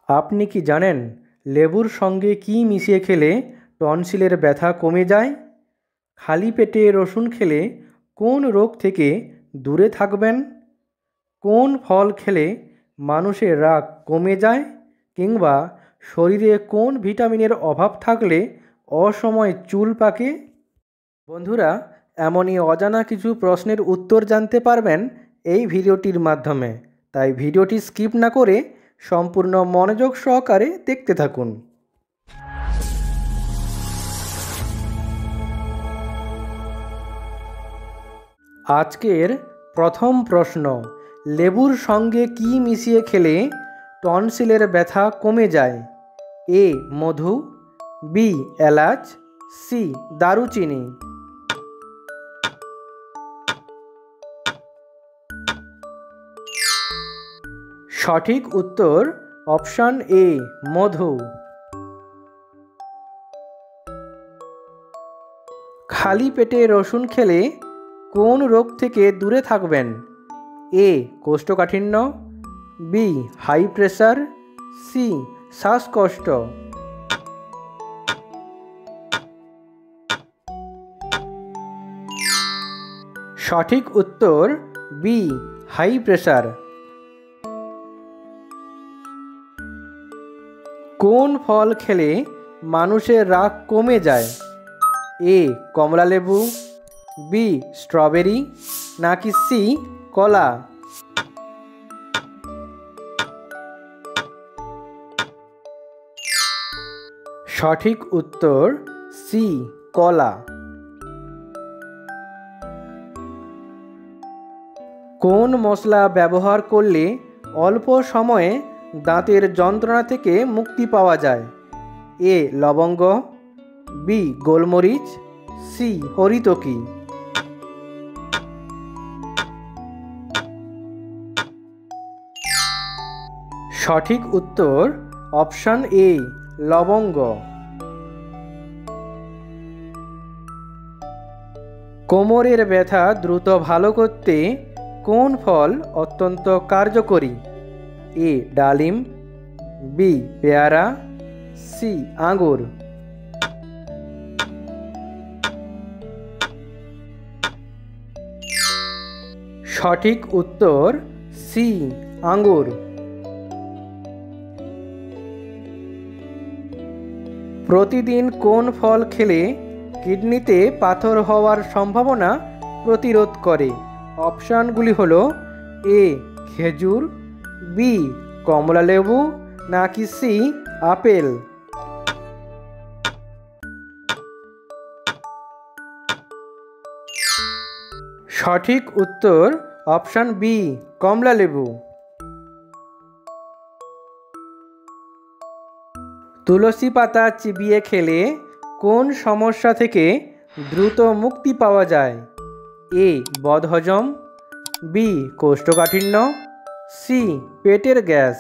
আপনি কি জানেন লেবুর সঙ্গে কি মিশিয়ে খেলে টনসিলের ব্যথা কমে যায়? খালি পেটে রসুন খেলে কোন রোগ থেকে দূরে থাকবেন? কোন ফল খেলে মানুষের রাগ কমে যায়? কিংবা শরীরে কোন ভিটামিনের অভাব থাকলে অসময়ে চুল পাকে? বন্ধুরা, এমনই অজানা কিছু প্রশ্নের উত্তর জানতে পারবেন এই ভিডিওটির মাধ্যমে। তাই ভিডিওটি স্কিপ না করে সম্পূর্ণ মনোযোগ সহকারে দেখতে থাকুন। আজকের প্রথম প্রশ্ন, লেবুর সঙ্গে কি মিশিয়ে খেলে টনসিলের ব্যথা কমে যায়? এ মধু, বি এলাচ, সি দারুচিনি। সঠিক উত্তর অপশন এ মধু। খালি পেটে রসুন খেলে কোন রোগ থেকে দূরে থাকবেন? এ কোষ্ঠকাঠিন্য, বি হাই প্রেসার, সি শ্বাসকষ্ট। সঠিক উত্তর বি হাই প্রেসার। কোন ফল খেলে মানুষের রাগ কমে যায়? এ কমলালেবু, বি স্ট্রবেরি, নাকি সি কলা? সঠিক উত্তর সি কলা। কোন মশলা ব্যবহার করলে অল্প সময়ে দাঁতের যন্ত্রণা থেকে মুক্তি পাওয়া যায়? এ লবঙ্গ, বি গোলমরিচ, সি হরিতকি। সঠিক উত্তর অপশন এ লবঙ্গ। কোমরের ব্যথা দ্রুত ভালো করতে কোন ফল অত্যন্ত কার্যকরী? এ ডালিম, বি পেয়ারা, সি আঙ্গুর। সঠিক উত্তর সি আঙ্গুর। প্রতিদিন কোন ফল খেলে কিডনিতে পাথর হওয়ার সম্ভাবনা প্রতিরোধ করে? অপশানগুলি হলো এ খেজুর, বি কমলালেবু, নাকি সি আপেল। সঠিক উত্তর অপশান বি কমলালেবু। তুলসী পাতা চিবিয়ে খেলে কোন সমস্যা থেকে দ্রুত মুক্তি পাওয়া যায়? এ বদহজম, বি কোষ্ঠকাঠিন্য, সি পেটের গ্যাস।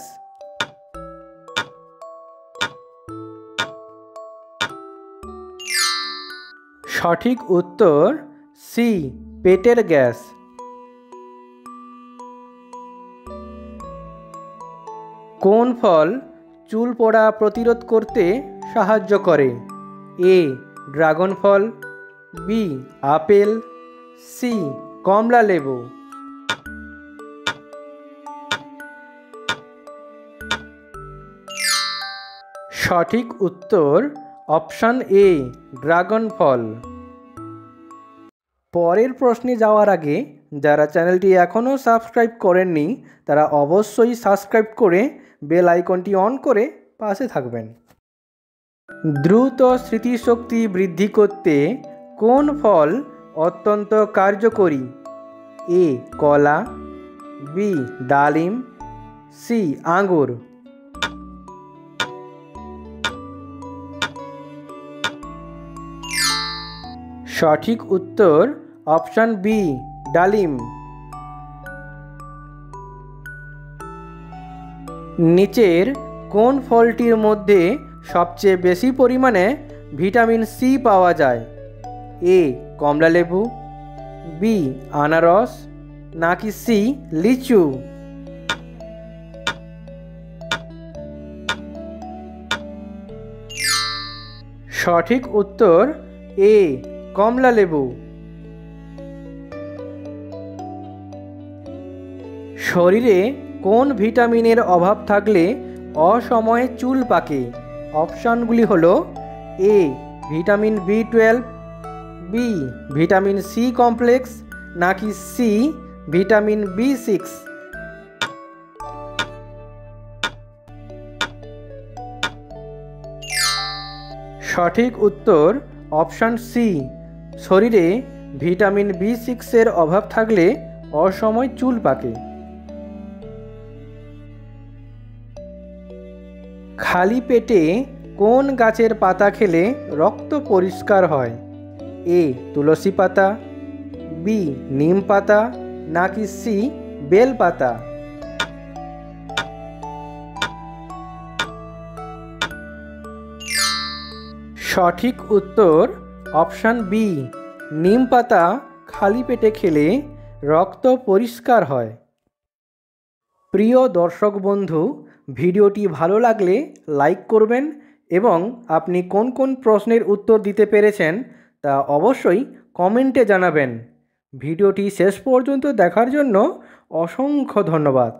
সঠিক উত্তর সি পেটের গ্যাস। কোন ফল চুল পড়া প্রতিরোধ করতে সাহায্য করে? এ ড্রাগন ফল, বি আপেল, সি কমলা লেবু। সঠিক উত্তর অপশন এ ড্রাগন ফল। পরের প্রশ্নে যাওয়ার আগে যারা চ্যানেলটি এখনও সাবস্ক্রাইব করেননি তারা অবশ্যই সাবস্ক্রাইব করে বেল আইকনটি অন করে পাশে থাকবেন। দ্রুত স্মৃতিশক্তি বৃদ্ধি করতে কোন ফল অত্যন্ত কার্যকরী? এ কলা, বি ডালিম, সি আঙ্গুর। সঠিক উত্তর অপশন বি ডালিম। নিচের কোন ফলটির মধ্যে সবচেয়ে বেশি পরিমাণে ভিটামিন সি পাওয়া যায়? এ কমলালেবু, বি আনারস, নাকি 'সি' লিচু। সঠিক উত্তর এ কমলা লেবু। শরীরে কোন ভিটামিনের অভাব থাকলে অসময়ে চুল পাকে? অপশানগুলি হলো এ ভিটামিন বি12, বি ভিটামিন সি কমপ্লেক্স, নাকি সি ভিটামিন বি6। সঠিক উত্তর অপশান সি। শরীরে ভিটামিন বি6-এর অভাব থাকলে অসময় চুল পাকে। খালি পেটে কোন গাছের পাতা খেলে রক্ত পরিষ্কার হয়? এ তুলসী পাতা, বি নিম পাতা, নাকি সি বেল পাতা। সঠিক উত্তর অপশান বি, নিম পাতা খালি পেটে খেলে রক্ত পরিষ্কার হয়। প্রিয় দর্শক বন্ধু, ভিডিওটি ভালো লাগলে লাইক করবেন এবং আপনি কোন কোন প্রশ্নের উত্তর দিতে পেরেছেন তা অবশ্যই কমেন্টে জানাবেন। ভিডিওটি শেষ পর্যন্ত দেখার জন্য অসংখ্য ধন্যবাদ।